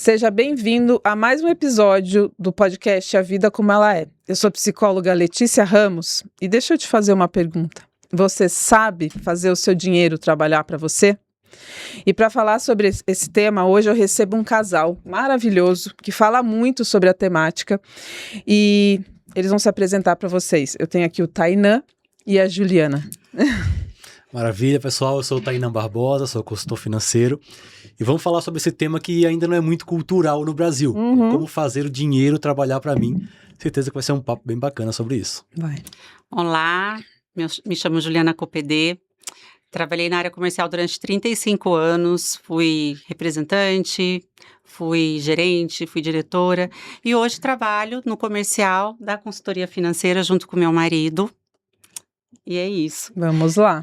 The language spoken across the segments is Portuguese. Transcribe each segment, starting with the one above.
Seja bem-vindo a mais um episódio do podcast A Vida Como Ela É. Eu sou a psicóloga Letícia Ramos e deixa eu te fazer uma pergunta. Você sabe fazer o seu dinheiro trabalhar para você? E para falar sobre esse tema, hoje eu recebo um casal maravilhoso que fala muito sobre a temática e eles vão se apresentar para vocês. Eu tenho aqui o Tainan e a Juliana. Maravilha, pessoal. Eu sou o Tainan Barbosa, sou consultor financeiro. E vamos falar sobre esse tema que ainda não é muito cultural no Brasil. Como fazer o dinheiro trabalhar para mim. Certeza que vai ser um papo bem bacana sobre isso. Vai. Olá, me chamo Juliana Copedê. Trabalhei na área comercial durante 35 anos. Fui representante, fui gerente, fui diretora. E hoje trabalho no comercial da consultoria financeira junto com meu marido. E é isso. Vamos lá.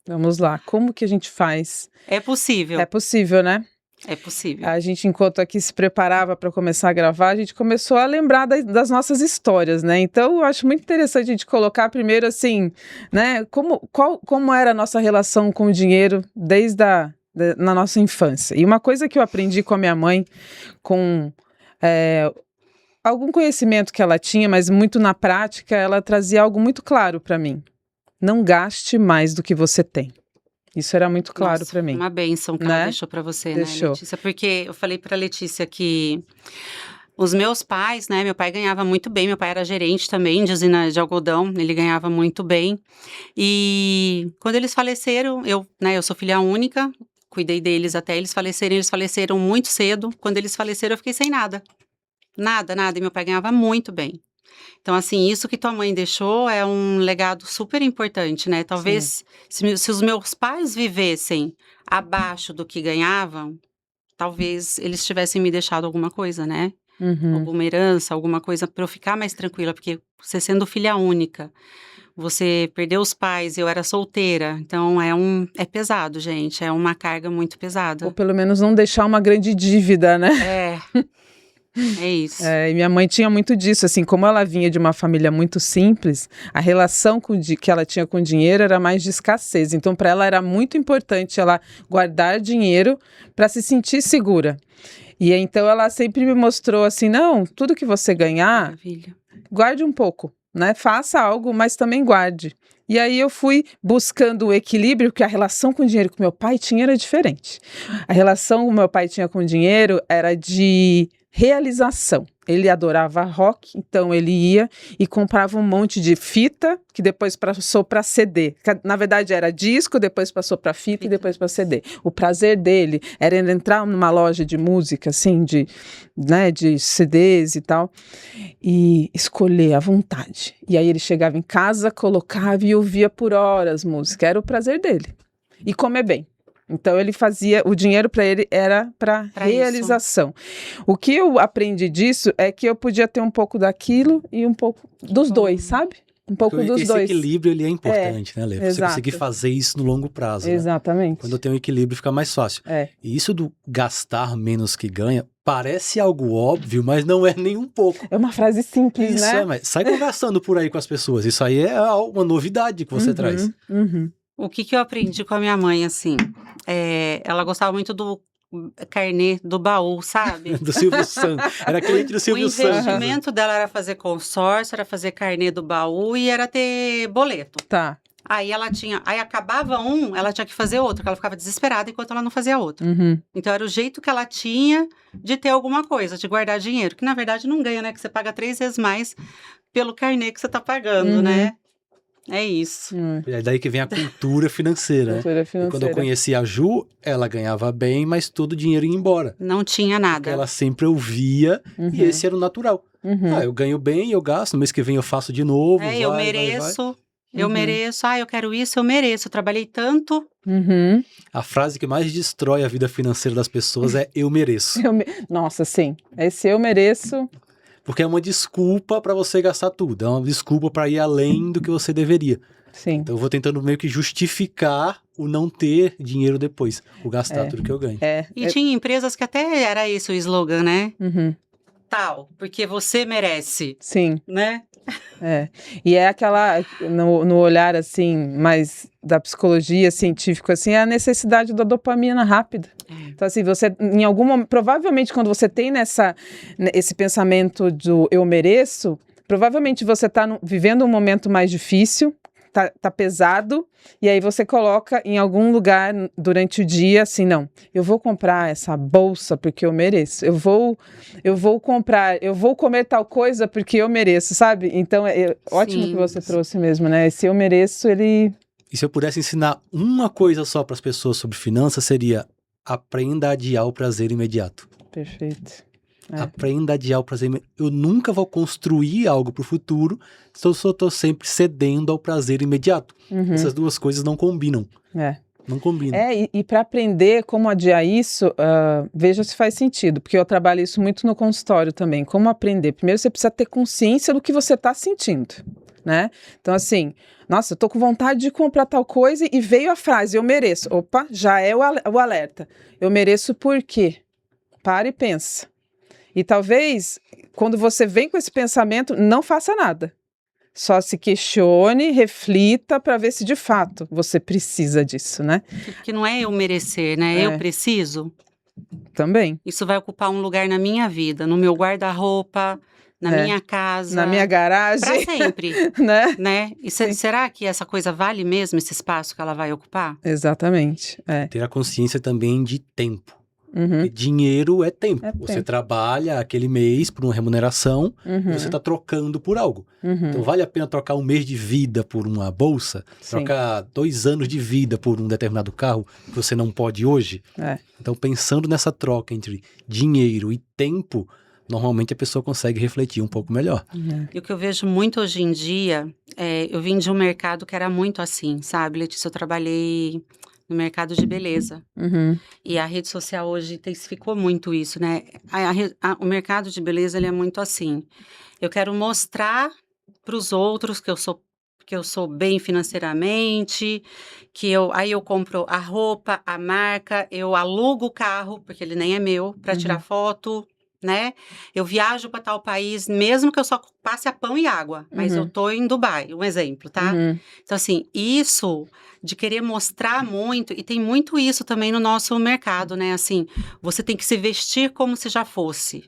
Vamos lá. Como que a gente faz? É possível. É possível, né? É possível. A gente, enquanto aqui se preparava para começar a gravar, a gente começou a lembrar das nossas histórias, né? Então, eu acho muito interessante a gente colocar primeiro, assim, né? Como era a nossa relação com o dinheiro na nossa infância. E uma coisa que eu aprendi com a minha mãe, com algum conhecimento que ela tinha, mas muito na prática, ela trazia algo muito claro para mim. Não gaste mais do que você tem. Isso era muito claro para mim. Uma bênção que ela deixou para você, Deixou. né, Letícia? Porque eu falei para Letícia que os meus pais, né, meu pai ganhava muito bem, meu pai era gerente também de usina de algodão, ele ganhava muito bem. E quando eles faleceram, eu sou filha única, cuidei deles até eles faleceram muito cedo. Quando eles faleceram, eu fiquei sem nada. Nada, e meu pai ganhava muito bem. Então, assim, isso que tua mãe deixou é um legado super importante, né? Talvez, se os meus pais vivessem abaixo do que ganhavam, talvez eles tivessem me deixado alguma coisa, né? Alguma herança, alguma coisa para eu ficar mais tranquila, porque você sendo filha única, você perdeu os pais, eu era solteira, então é pesado, gente, é uma carga muito pesada. Ou pelo menos não deixar uma grande dívida, né? É isso. E minha mãe tinha muito disso, assim, como ela vinha de uma família muito simples, a relação que ela tinha com o dinheiro era mais de escassez. Então, para ela era muito importante ela guardar dinheiro para se sentir segura. E então ela sempre me mostrou assim, não, tudo que você ganhar, Maravilha. Guarde um pouco, né? Faça algo, mas também guarde. E aí eu fui buscando o equilíbrio, porque a relação com o dinheiro que meu pai tinha era diferente. A relação que meu pai tinha com o dinheiro era de realização. Ele adorava rock, então ele ia e comprava um monte de fita, que depois passou para CD. Na verdade era disco, depois passou para fita e depois para CD. O prazer dele era entrar numa loja de música, assim, de CDs e tal, e escolher à vontade. E aí ele chegava em casa, colocava e ouvia por horas música. Era o prazer dele. E comer bem. Então, ele fazia, o dinheiro para ele era para realização. Isso. O que eu aprendi disso é que eu podia ter um pouco daquilo e um pouco dos dois, sabe? Um pouco dos dois. Esse equilíbrio, ele é importante, né, Lê? Você conseguir fazer isso no longo prazo, né? Exatamente. Quando tem um equilíbrio, fica mais fácil. E isso do gastar menos que ganha, parece algo óbvio, mas não é nem um pouco. É uma frase simples, isso, né? Mas sai conversando por aí com as pessoas. Isso aí é uma novidade que você traz. O que eu aprendi com a minha mãe, assim, ela gostava muito do carnê do baú, sabe? Do Silvio Santos. Era cliente do Silvio Santos. O investimento dela era fazer consórcio, era fazer carnê do baú e era ter boleto. Tá. Aí acabava ela tinha que fazer outro, porque ela ficava desesperada enquanto ela não fazia outro. Então era o jeito que ela tinha de ter alguma coisa, de guardar dinheiro, que na verdade não ganha, né? Que você paga 3 vezes mais pelo carnê que você tá pagando, né? É isso. É daí que vem a cultura financeira, né? E quando eu conheci a Ju, ela ganhava bem, mas todo o dinheiro ia embora. Não tinha nada. Porque ela sempre ouvia e esse era o natural. Eu ganho bem, eu gasto, no mês que vem eu faço de novo. Eu mereço. Eu mereço, eu quero isso, eu mereço. Eu trabalhei tanto. A frase que mais destrói a vida financeira das pessoas é eu mereço. Nossa, sim. Esse eu mereço. Porque é uma desculpa para você gastar tudo. É uma desculpa para ir além do que você deveria. Sim. Então eu vou tentando meio que justificar o não ter dinheiro depois. O gastar tudo que eu ganho. Tinha empresas que até era esse o slogan, né? Tal, porque você merece. Sim. Né? E é aquela, no olhar assim, mais da psicologia científica, assim, é a necessidade da dopamina rápida. Então assim, você, em algum momento, provavelmente quando você tem esse pensamento do eu mereço, provavelmente você está vivendo um momento mais difícil, tá pesado, e aí você coloca em algum lugar durante o dia, assim, não, eu vou comprar essa bolsa porque eu mereço, eu vou comer tal coisa porque eu mereço, sabe? Então, ótimo que você trouxe mesmo, né? Esse eu mereço, ele... E se eu pudesse ensinar uma coisa só para as pessoas sobre finanças, seria: aprenda a adiar o prazer imediato. Perfeito. Aprenda a adiar o prazer imediato. Eu nunca vou construir algo para o futuro se eu só estou sempre cedendo ao prazer imediato. Essas duas coisas não combinam. Não combinam. E para aprender como adiar isso, veja se faz sentido, porque eu trabalho isso muito no consultório também. Como aprender? Primeiro você precisa ter consciência do que você está sentindo, né? Então assim, nossa, eu tô com vontade de comprar tal coisa e veio a frase, eu mereço. Opa, já é o alerta. Eu mereço por quê? Para e pensa. E talvez, quando você vem com esse pensamento, não faça nada. Só se questione, reflita para ver se de fato você precisa disso, né? Porque não é eu merecer, né? Eu preciso. Também. Isso vai ocupar um lugar na minha vida, no meu guarda-roupa, na minha casa. Na minha garagem. Para sempre. né? E será que essa coisa vale mesmo esse espaço que ela vai ocupar? Exatamente. Ter a consciência também de tempo. Porque dinheiro é tempo. Você trabalha aquele mês por uma remuneração e você está trocando por algo. Então vale a pena trocar um mês de vida por uma bolsa? Trocar 2 anos de vida por um determinado carro que você não pode hoje? Então pensando nessa troca entre dinheiro e tempo, normalmente a pessoa consegue refletir um pouco melhor. E o que eu vejo muito hoje em dia, eu vim de um mercado que era muito assim, sabe, Letícia? Eu trabalhei no mercado de beleza. E a rede social hoje intensificou muito isso, né? O mercado de beleza, ele é muito assim. Eu quero mostrar para os outros que eu sou bem financeiramente, aí eu compro a roupa, a marca, eu alugo o carro, porque ele nem é meu, para tirar foto, né? Eu viajo para tal país, mesmo que eu só passe a pão e água, mas eu tô em Dubai, um exemplo, tá? Então, assim, isso de querer mostrar muito, e tem muito isso também no nosso mercado, né? Assim, você tem que se vestir como se já fosse.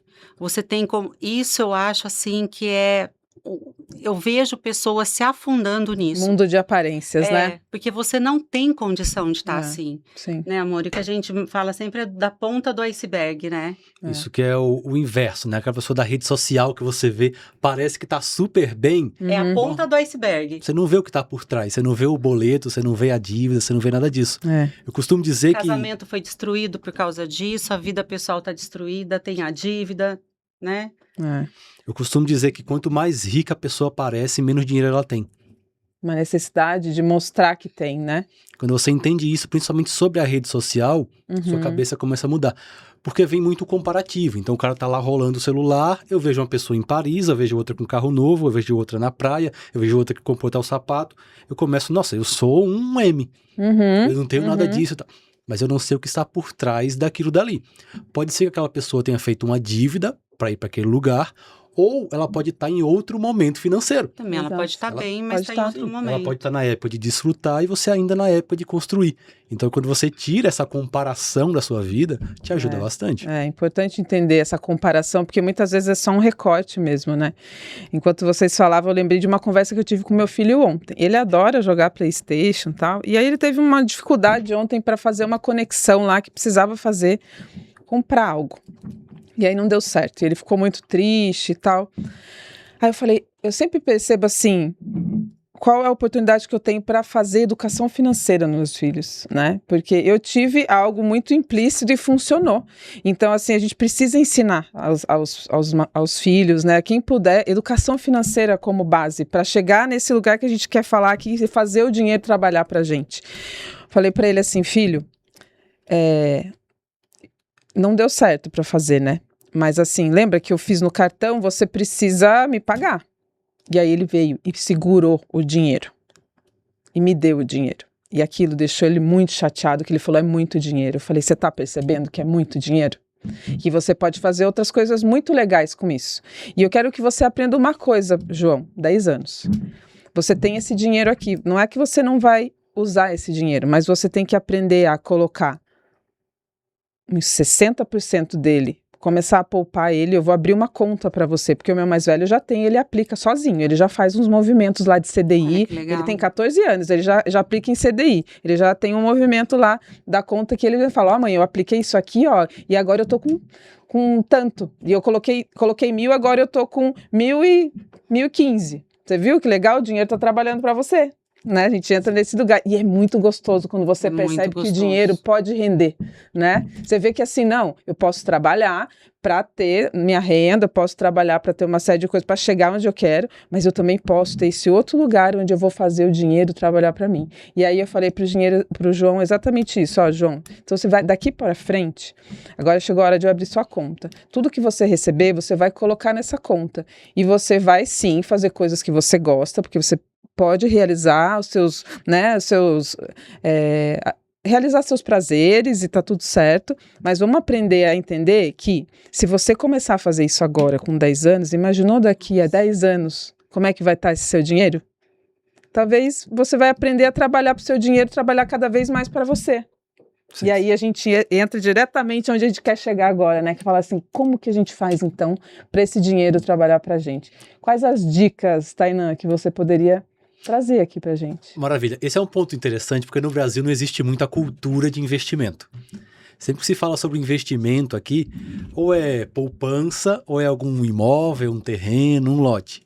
Isso eu acho, assim, que eu vejo pessoas se afundando nisso. Mundo de aparências, né? Porque você não tem condição de estar assim. Sim. Né, amor? E que a gente fala sempre da ponta do iceberg, né? Isso que é o inverso, né? Aquela pessoa da rede social que você vê, parece que tá super bem. É a ponta do iceberg. Você não vê o que tá por trás, você não vê o boleto, você não vê a dívida, você não vê nada disso. Eu costumo dizer que... O casamento foi destruído por causa disso, a vida pessoal tá destruída, tem a dívida, né? Eu costumo dizer que quanto mais rica a pessoa parece, menos dinheiro ela tem. Uma necessidade de mostrar que tem, né? Quando você entende isso, principalmente sobre a rede social, sua cabeça começa a mudar. Porque vem muito comparativo. Então o cara tá lá rolando o celular, eu vejo uma pessoa em Paris, eu vejo outra com carro novo, eu vejo outra na praia, eu vejo outra que comprou tal sapato. Eu começo, nossa, eu sou um M. Eu não tenho nada disso. Mas eu não sei o que está por trás daquilo dali. Pode ser que aquela pessoa tenha feito uma dívida para ir para aquele lugar, ou ela pode estar em outro momento financeiro. Também ela pode estar bem, mas está em outro momento. Ela pode estar na época de desfrutar e você ainda na época de construir. Então, quando você tira essa comparação da sua vida, te ajuda bastante. É importante entender essa comparação, porque muitas vezes é só um recorte mesmo, né? Enquanto vocês falavam, eu lembrei de uma conversa que eu tive com meu filho ontem. Ele adora jogar PlayStation e tal, e aí ele teve uma dificuldade ontem para fazer uma conexão lá que precisava comprar algo. E aí não deu certo, e ele ficou muito triste e tal. Aí eu falei, eu sempre percebo assim, qual é a oportunidade que eu tenho para fazer educação financeira nos meus filhos, né? Porque eu tive algo muito implícito e funcionou. Então, assim, a gente precisa ensinar aos filhos, né? Quem puder, educação financeira como base, para chegar nesse lugar que a gente quer falar aqui e fazer o dinheiro trabalhar para a gente. Falei para ele assim, filho, não deu certo para fazer, né? Mas assim, lembra que eu fiz no cartão, você precisa me pagar. E aí ele veio e segurou o dinheiro. E me deu o dinheiro. E aquilo deixou ele muito chateado, que ele falou, é muito dinheiro. Eu falei, você tá percebendo que é muito dinheiro? Que você pode fazer outras coisas muito legais com isso. E eu quero que você aprenda uma coisa, João, 10 anos. Você tem esse dinheiro aqui. Não é que você não vai usar esse dinheiro, mas você tem que aprender a colocar uns 60% dele, começar a poupar ele. Eu vou abrir uma conta para você, porque o meu mais velho já tem, ele aplica sozinho, ele já faz uns movimentos lá de CDI, ele tem 14 anos, ele já aplica em CDI, ele já tem um movimento lá da conta que ele fala, mãe, eu apliquei isso aqui, ó, e agora eu tô com tanto, e eu coloquei 1.000, agora eu tô com 1.015. Você viu que legal? O dinheiro tá trabalhando para você. Né? A gente entra nesse lugar e é muito gostoso quando você percebe que o dinheiro pode render, né? Você vê que assim, não, eu posso trabalhar para ter minha renda, posso trabalhar para ter uma série de coisas para chegar onde eu quero, mas eu também posso ter esse outro lugar onde eu vou fazer o dinheiro trabalhar para mim. E aí eu falei pro João exatamente isso, ó, João, então você vai daqui para frente, agora chegou a hora de eu abrir sua conta. Tudo que você receber, você vai colocar nessa conta e você vai sim fazer coisas que você gosta, porque você pode realizar os seus, né, realizar seus prazeres e tá tudo certo, mas vamos aprender a entender que se você começar a fazer isso agora com 10 anos, imaginou daqui a 10 anos como é que vai estar esse seu dinheiro? Talvez você vai aprender a trabalhar para o seu dinheiro, trabalhar cada vez mais para você. Sim. E aí a gente entra diretamente onde a gente quer chegar agora, né? Que fala assim, como que a gente faz então para esse dinheiro trabalhar para a gente? Quais as dicas, Tainan, que você poderia trazer aqui pra gente? Maravilha. Esse é um ponto interessante, porque no Brasil não existe muita cultura de investimento. Sempre que se fala sobre investimento aqui, ou é poupança, ou é algum imóvel, um terreno, um lote.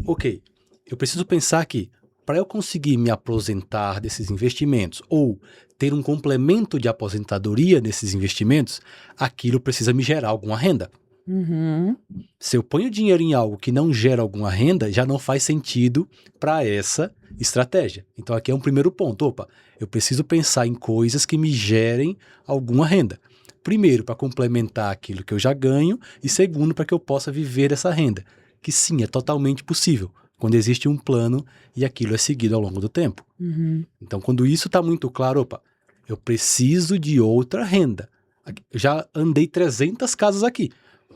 Ok, eu preciso pensar que para eu conseguir me aposentar desses investimentos, ou ter um complemento de aposentadoria nesses investimentos, aquilo precisa me gerar alguma renda. Uhum. Se eu ponho dinheiro em algo que não gera alguma renda, já não faz sentido para essa estratégia. Então aqui é um primeiro ponto. Opa, eu preciso pensar em coisas que me gerem alguma renda. Primeiro, para complementar aquilo que eu já ganho, e segundo, para que eu possa viver essa renda. Que sim, é totalmente possível, quando existe um plano e aquilo é seguido ao longo do tempo. Uhum. Então quando isso está muito claro, opa, eu preciso de outra renda. Eu já andei 300 casas aqui.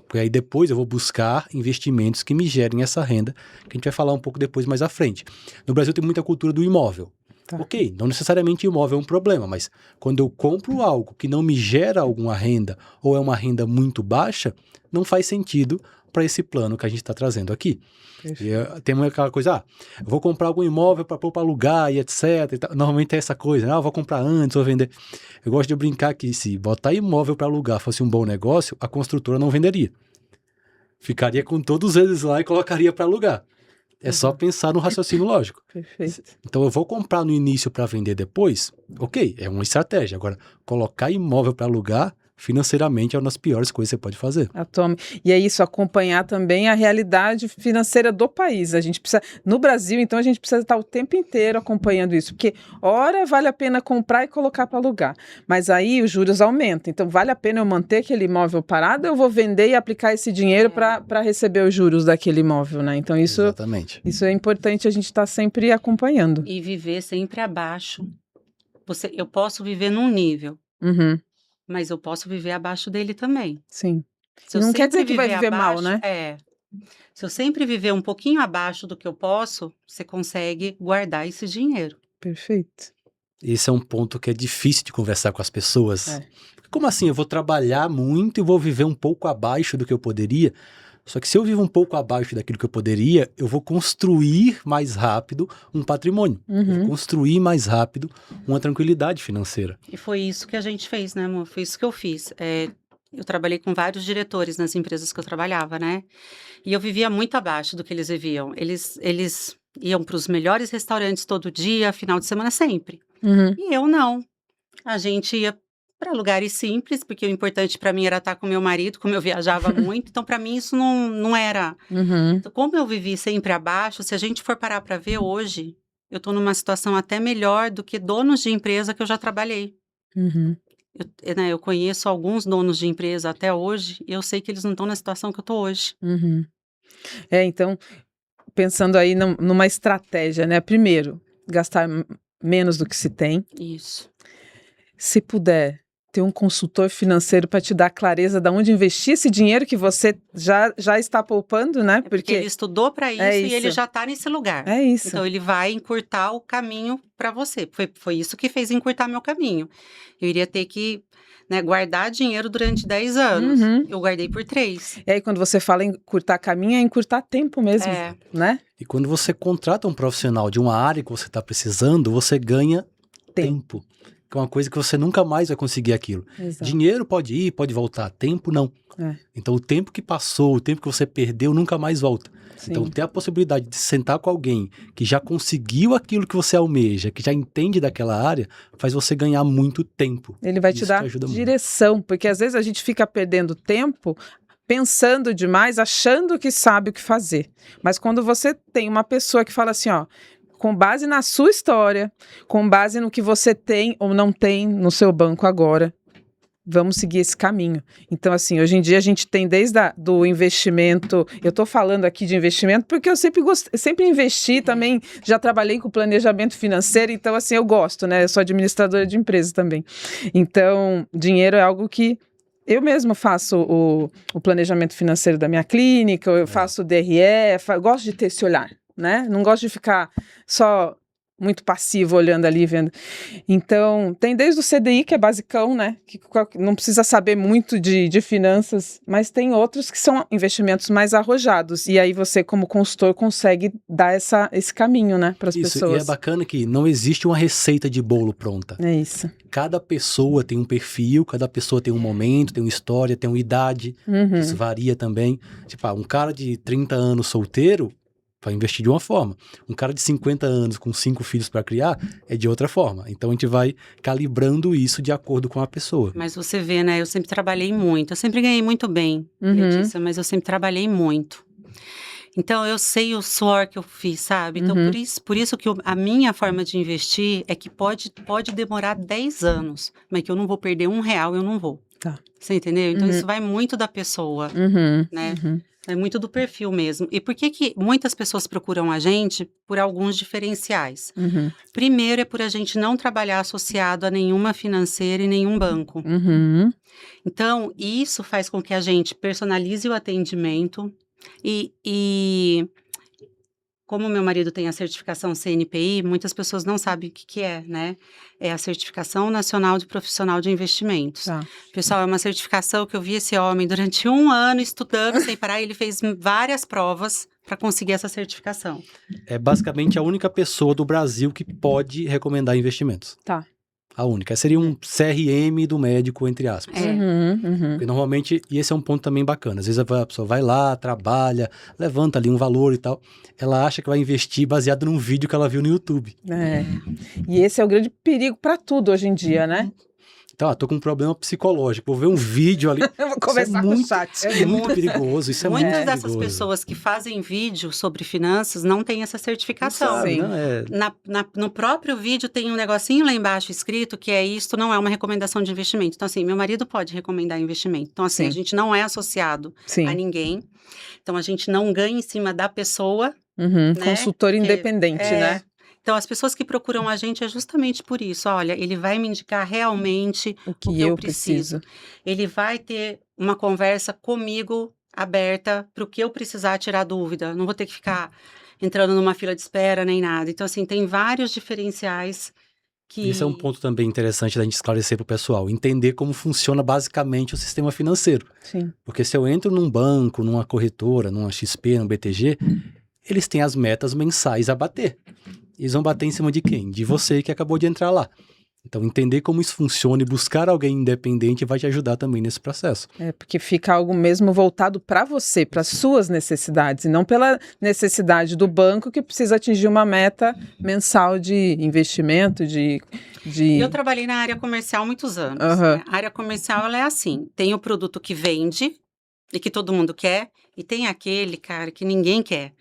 Porque aí depois eu vou buscar investimentos que me gerem essa renda, que a gente vai falar um pouco depois mais à frente. No Brasil tem muita cultura do imóvel. Tá. Ok, não necessariamente imóvel é um problema, mas quando eu compro algo que não me gera alguma renda ou é uma renda muito baixa, não faz sentido para esse plano que a gente está trazendo aqui. E, tem aquela coisa, eu vou comprar algum imóvel para pôr para alugar e etc. E normalmente é essa coisa, eu vou comprar antes, vou vender. Eu gosto de brincar que se botar imóvel para alugar fosse um bom negócio, a construtora não venderia. Ficaria com todos eles lá e colocaria para alugar. É só pensar no raciocínio lógico. Perfeito. Então eu vou comprar no início para vender depois? Ok, é uma estratégia. Agora, colocar imóvel para alugar, financeiramente é uma das piores coisas que você pode fazer. E é isso, acompanhar também a realidade financeira do país. A gente precisa, no Brasil, então, a gente precisa estar o tempo inteiro acompanhando isso, porque ora vale a pena comprar e colocar para alugar, mas aí os juros aumentam. Então, vale a pena eu manter aquele imóvel parado ou eu vou vender e aplicar esse dinheiro para receber os juros daquele imóvel, né? Então, Exatamente. Isso é importante a gente estar sempre acompanhando. E viver sempre abaixo. Eu posso viver num nível. Uhum. Mas eu posso viver abaixo dele também. Sim. Não quer dizer que vai viver mal, né? Se eu sempre viver um pouquinho abaixo do que eu posso, você consegue guardar esse dinheiro. Perfeito. Esse é um ponto que é difícil de conversar com as pessoas. Como assim? Eu vou trabalhar muito e vou viver um pouco abaixo do que eu poderia? Só que se eu vivo um pouco abaixo daquilo que eu poderia, eu vou construir mais rápido um patrimônio. Eu vou construir mais rápido uma tranquilidade financeira. E foi isso que a gente fez, né, amor? Foi isso que eu fiz. Eu trabalhei com vários diretores nas empresas que eu trabalhava, né? E eu vivia muito abaixo do que eles viviam. Eles iam para os melhores restaurantes todo dia, final de semana sempre. E eu não. A gente ia para lugares simples, porque o importante para mim era estar com meu marido, como eu viajava muito, então para mim isso não era. Então, como eu vivi sempre abaixo, se a gente for parar para ver hoje, eu estou numa situação até melhor do que donos de empresa que eu já trabalhei. Eu conheço alguns donos de empresa até hoje e eu sei que eles não estão na situação que eu estou hoje. Então, pensando aí numa estratégia, né? Primeiro, gastar menos do que se tem. Isso. Se puder, ter um consultor financeiro para te dar clareza de onde investir esse dinheiro que você já está poupando, né? Porque ele estudou para isso, e ele já está nesse lugar. É isso. Então, ele vai encurtar o caminho para você. Foi isso que fez encurtar meu caminho. Eu iria ter que, né, guardar dinheiro durante 10 anos. Eu guardei por 3. E aí, quando você fala em encurtar caminho, é encurtar tempo mesmo, né? E quando você contrata um profissional de uma área que você está precisando, você ganha tempo. Que é uma coisa que você nunca mais vai conseguir aquilo. Exato. Dinheiro pode ir, pode voltar. Tempo, não. Então, o tempo que passou, o tempo que você perdeu, nunca mais volta. Sim. Então, ter a possibilidade de sentar com alguém que já conseguiu aquilo que você almeja, que já entende daquela área, faz você ganhar muito tempo. Ele vai te dar direção, porque às vezes a gente fica perdendo tempo pensando demais, achando que sabe o que fazer. Mas quando você tem uma pessoa que fala assim, ó, com base na sua história, com base no que você tem ou não tem no seu banco agora, vamos seguir esse caminho. Então, assim, hoje em dia a gente tem desde do investimento, eu estou falando aqui de investimento porque eu sempre investi também, já trabalhei com planejamento financeiro, então, assim, eu gosto, né? Eu sou administradora de empresas também. Então, dinheiro é algo que eu mesmo faço o planejamento financeiro da minha clínica, eu faço o DRE, gosto de ter esse olhar, né? Não gosto de ficar só muito passivo olhando ali, vendo. Então, tem desde o CDI, que é basicão, né? Que não precisa saber muito de finanças, mas tem outros que são investimentos mais arrojados. E aí você, como consultor, consegue dar esse caminho, né, para as pessoas. E é bacana que não existe uma receita de bolo pronta. É isso. Cada pessoa tem um perfil, cada pessoa tem um momento, tem uma história, tem uma idade. Isso varia também. Tipo, um cara de 30 anos solteiro vai investir de uma forma. Um cara de 50 anos com 5 filhos para criar é de outra forma. Então a gente vai calibrando isso de acordo com a pessoa. Mas você vê, né? Eu sempre trabalhei muito. Eu sempre ganhei muito bem, Letícia, mas eu sempre trabalhei muito. Então eu sei o suor que eu fiz, sabe? Então por isso que a minha forma de investir é que pode demorar 10 anos, mas que eu não vou perder R$1, eu não vou. Tá. Você entendeu? Então isso vai muito da pessoa, né? É muito do perfil mesmo. E por que muitas pessoas procuram a gente? Por alguns diferenciais. Primeiro é por a gente não trabalhar associado a nenhuma financeira e nenhum banco. Então, isso faz com que a gente personalize o atendimento e como meu marido tem a certificação CNPI, muitas pessoas não sabem o que é, né? É a Certificação Nacional de Profissional de Investimentos. Pessoal, é uma certificação que eu vi esse homem durante 1 ano estudando sem parar, e ele fez várias provas para conseguir essa certificação. É basicamente a única pessoa do Brasil que pode recomendar investimentos. Tá. A única. Seria um CRM do médico, entre aspas. Porque normalmente, e esse é um ponto também bacana, às vezes a pessoa vai lá, trabalha, levanta ali um valor e tal, ela acha que vai investir baseado num vídeo que ela viu no YouTube. E esse é o grande perigo para tudo hoje em dia, né? Então, tô com um problema psicológico, vou ver um vídeo ali. Eu vou conversar com o chat. É muito perigoso, isso é muito perigoso. Muitas dessas pessoas que fazem vídeo sobre finanças não têm essa certificação. Sabe, No próprio vídeo tem um negocinho lá embaixo escrito que isto não é uma recomendação de investimento. Então, assim, meu marido pode recomendar investimento. Então, assim, a gente não é associado a ninguém. Então, a gente não ganha em cima da pessoa. Né? Consultor independente, né? Então, as pessoas que procuram a gente é justamente por isso. Olha, ele vai me indicar realmente o que eu preciso. Ele vai ter uma conversa comigo aberta para o que eu precisar tirar dúvida. Não vou ter que ficar entrando numa fila de espera nem nada. Então, assim, tem vários diferenciais que... Esse é um ponto também interessante da gente esclarecer para o pessoal. Entender como funciona basicamente o sistema financeiro. Sim. Porque se eu entro num banco, numa corretora, numa XP, num BTG, eles têm as metas mensais a bater. Eles vão bater em cima de quem? De você que acabou de entrar lá. Então, entender como isso funciona e buscar alguém independente vai te ajudar também nesse processo. Porque fica algo mesmo voltado para você, para suas necessidades, e não pela necessidade do banco que precisa atingir uma meta mensal de investimento, Eu trabalhei na área comercial há muitos anos. Né? A área comercial, ela é assim, tem o produto que vende e que todo mundo quer, e tem aquele, cara, que ninguém quer.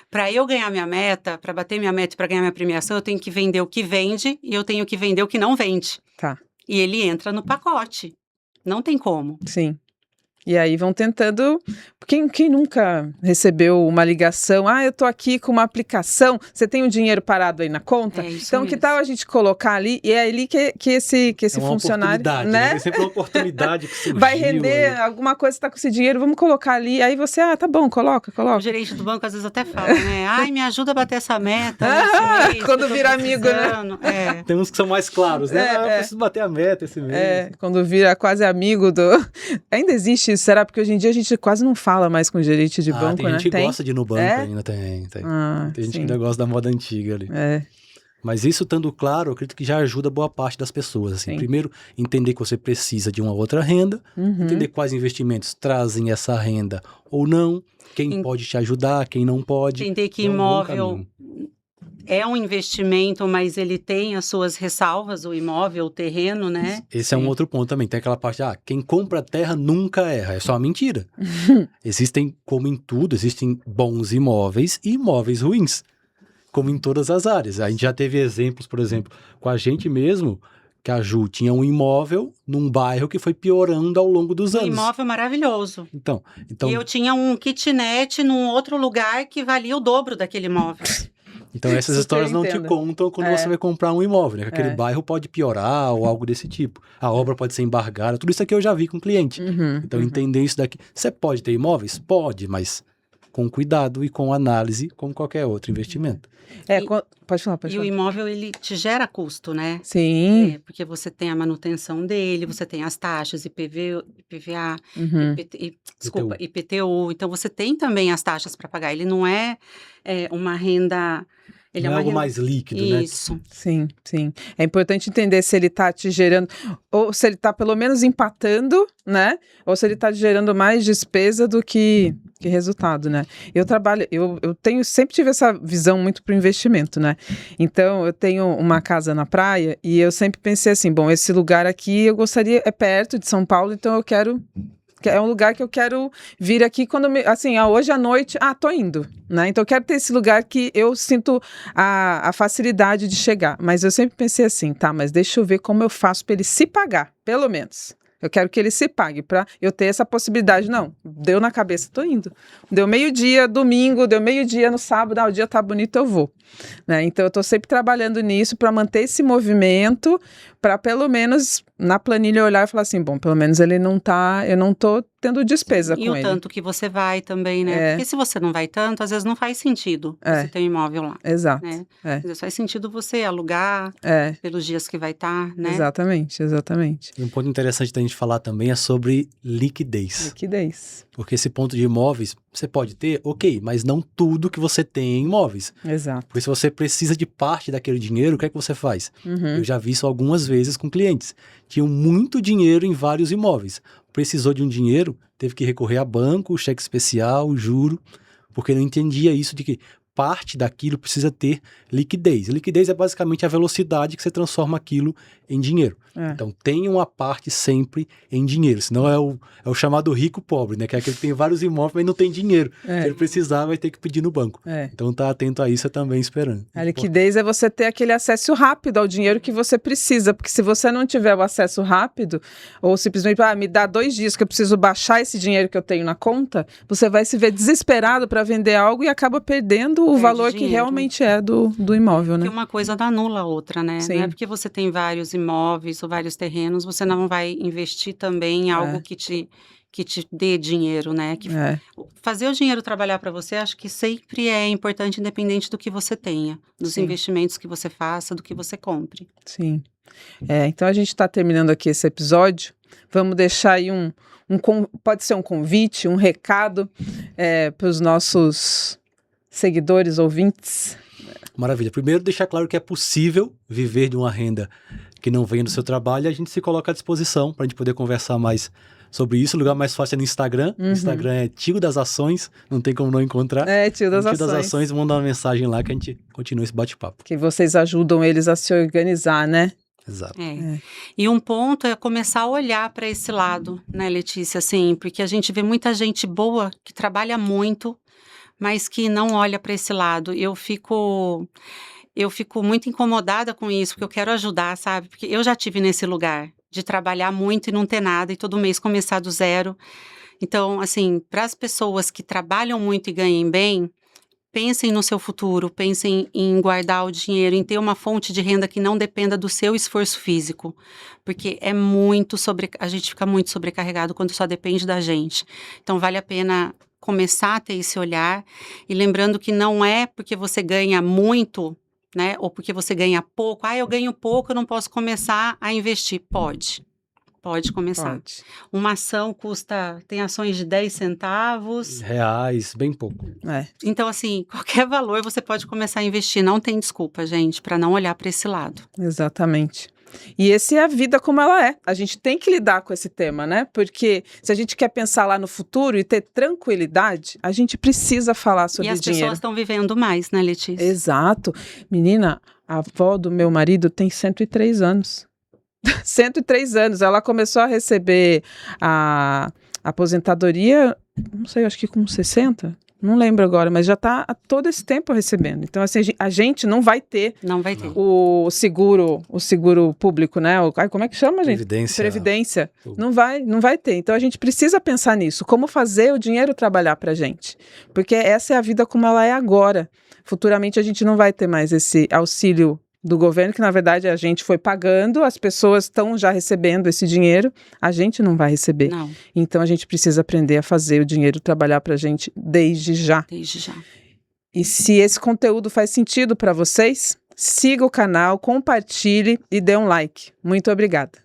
Para eu ganhar minha meta, para bater minha meta e para ganhar minha premiação, eu tenho que vender o que vende e eu tenho que vender o que não vende. Tá. E ele entra no pacote. Não tem como. Sim. E aí vão tentando... Quem nunca recebeu uma ligação? Ah, eu tô aqui com uma aplicação, você tem um dinheiro parado aí na conta? É isso Então, que mesmo. tal a gente colocar ali? E é ali que esse uma funcionário, oportunidade, né? Tem sempre uma oportunidade que surgiu. Vai render alguma coisa, você tá com esse dinheiro, vamos colocar ali. Aí você, tá bom, coloca. O gerente do banco às vezes até fala, né? Ai, me ajuda a bater essa meta nesse mês, quando que eu tô vira amigo, né? precisando. É. Tem uns que são mais claros, né? Eu preciso bater a meta esse mês. Quando vira quase amigo do... Ainda existe isso, será? Porque hoje em dia a gente quase não fala mais com gerente de banco, tem né? gente que gosta de ir no banco ainda, tem. Tem gente que sim. ainda gosta da moda antiga ali. Mas isso estando claro, eu acredito que já ajuda boa parte das pessoas. Assim. Primeiro, entender que você precisa de uma outra renda, entender quais investimentos trazem essa renda ou não, quem pode te ajudar, quem não pode. Entender que imóvel é um investimento, mas ele tem as suas ressalvas, o imóvel, o terreno, né? Esse é um outro ponto também. Tem aquela parte, quem compra terra nunca erra. É só mentira. Existem, como em tudo, existem bons imóveis e imóveis ruins. Como em todas as áreas. A gente já teve exemplos, por exemplo, com a gente mesmo, que a Ju tinha um imóvel num bairro que foi piorando ao longo dos anos. Um imóvel maravilhoso. Então, e eu tinha um kitnet num outro lugar que valia o dobro daquele imóvel. Então essas histórias não te contam quando você vai comprar um imóvel, né? Que aquele bairro pode piorar ou algo desse tipo. A obra pode ser embargada, tudo isso aqui eu já vi com o cliente. Então entender isso daqui. Você pode ter imóveis? Pode, mas com cuidado e com análise, como qualquer outro investimento. Pode falar. E o imóvel, ele te gera custo, né? Sim. Porque você tem a manutenção dele, você tem as taxas, IPVA, IPTU. Então, você tem também as taxas para pagar. Ele não é uma renda... Ele não é algo renda... mais líquido, né? Isso. Sim. É importante entender se ele está te gerando, ou se ele está pelo menos empatando, né? Ou se ele está gerando mais despesa do que resultado, né? Eu sempre tive essa visão muito para o investimento, né? Então, eu tenho uma casa na praia e eu sempre pensei assim, bom, esse lugar aqui eu gostaria, é perto de São Paulo, então eu quero... É um lugar que eu quero vir aqui quando, hoje à noite, tô indo, né? Então eu quero ter esse lugar que eu sinto a facilidade de chegar. Mas eu sempre pensei assim, mas deixa eu ver como eu faço para ele se pagar, pelo menos. Eu quero que ele se pague para eu ter essa possibilidade. Não, deu na cabeça, tô indo. Deu meio-dia, domingo, deu meio-dia no sábado, o dia tá bonito, eu vou. Né? Então eu tô sempre trabalhando nisso para manter esse movimento, para pelo menos na planilha olhar e falar assim, bom, pelo menos ele não tá, eu não tô tendo despesa com ele. E o tanto que você vai também, né? Porque se você não vai tanto, às vezes não faz sentido você ter um imóvel lá. Exato. Né? Às vezes faz sentido você alugar pelos dias que vai estar, né? Exatamente. E um ponto interessante da gente falar também é sobre liquidez. Porque esse ponto de imóveis, você pode ter, ok, mas não tudo que você tem em imóveis. Exato. Porque se você precisa de parte daquele dinheiro, o que é que você faz? Eu já vi isso algumas vezes com clientes. Tinham muito dinheiro em vários imóveis. Precisou de um dinheiro, teve que recorrer a banco, cheque especial, juro, porque não entendia isso de que parte daquilo precisa ter liquidez. Liquidez é basicamente a velocidade que você transforma aquilo em dinheiro. Então, tenha uma parte sempre em dinheiro, senão é o chamado rico pobre, né? Que é aquele que tem vários imóveis, mas não tem dinheiro. Se ele precisar, vai ter que pedir no banco. Então, tá atento a isso também esperando. A liquidez é você ter aquele acesso rápido ao dinheiro que você precisa, porque se você não tiver o acesso rápido, ou simplesmente, me dá 2 dias que eu preciso baixar esse dinheiro que eu tenho na conta, você vai se ver desesperado para vender algo e acaba perdendo o valor que realmente é do imóvel, né? Porque uma coisa não anula a outra, né? Sim. Não é porque você tem vários imóveis ou vários terrenos, você não vai investir também em algo que te dê dinheiro, né? Fazer o dinheiro trabalhar para você, acho que sempre é importante, independente do que você tenha, dos investimentos que você faça, do que você compre. Sim. Então a gente está terminando aqui esse episódio. Vamos deixar aí pode ser um convite, um recado para os nossos seguidores, ouvintes. Maravilha. Primeiro, deixar claro que é possível viver de uma renda que não venha do seu trabalho, e a gente se coloca à disposição para a gente poder conversar mais sobre isso. O lugar mais fácil é no Instagram. O Instagram é Tio das Ações, não tem como não encontrar. Tio das Ações. Tio das Ações, manda uma mensagem lá que a gente continua esse bate-papo. Que vocês ajudam eles a se organizar, né? Exato. E um ponto é começar a olhar para esse lado, né, Letícia? Assim, porque a gente vê muita gente boa que trabalha muito, mas que não olha para esse lado. Eu fico muito incomodada com isso, porque eu quero ajudar, sabe? Porque eu já tive nesse lugar de trabalhar muito e não ter nada, e todo mês começar do zero. Então, assim, para as pessoas que trabalham muito e ganhem bem, pensem no seu futuro, pensem em guardar o dinheiro, em ter uma fonte de renda que não dependa do seu esforço físico, porque a gente fica muito sobrecarregado quando só depende da gente. Então, vale a pena começar a ter esse olhar, e lembrando que não é porque você ganha muito, né, ou porque você ganha pouco, eu ganho pouco, eu não posso começar a investir. Pode começar. Pode. Uma ação tem ações de 10 centavos. Reais, bem pouco. Então, assim, qualquer valor você pode começar a investir. Não tem desculpa, gente, para não olhar para esse lado. Exatamente. E essa é a vida como ela é. A gente tem que lidar com esse tema, né? Porque se a gente quer pensar lá no futuro e ter tranquilidade, a gente precisa falar sobre dinheiro. E as dinheiro. pessoas estão vivendo mais, né, Letícia? Exato. Menina, a avó do meu marido tem 103 anos. 103 anos. Ela começou a receber a aposentadoria, não sei, acho que com 60. Não lembro agora, mas já está há todo esse tempo recebendo. Então, assim, a gente não vai ter, o seguro público, né? Como é que chama, gente? Previdência. Não vai ter. Então, a gente precisa pensar nisso. Como fazer o dinheiro trabalhar para a gente? Porque essa é a vida como ela é agora. Futuramente, a gente não vai ter mais esse auxílio do governo, que na verdade a gente foi pagando, as pessoas estão já recebendo esse dinheiro, a gente não vai receber. Não. Então a gente precisa aprender a fazer o dinheiro trabalhar pra gente desde já. Desde já. E se esse conteúdo faz sentido para vocês, siga o canal, compartilhe e dê um like. Muito obrigada.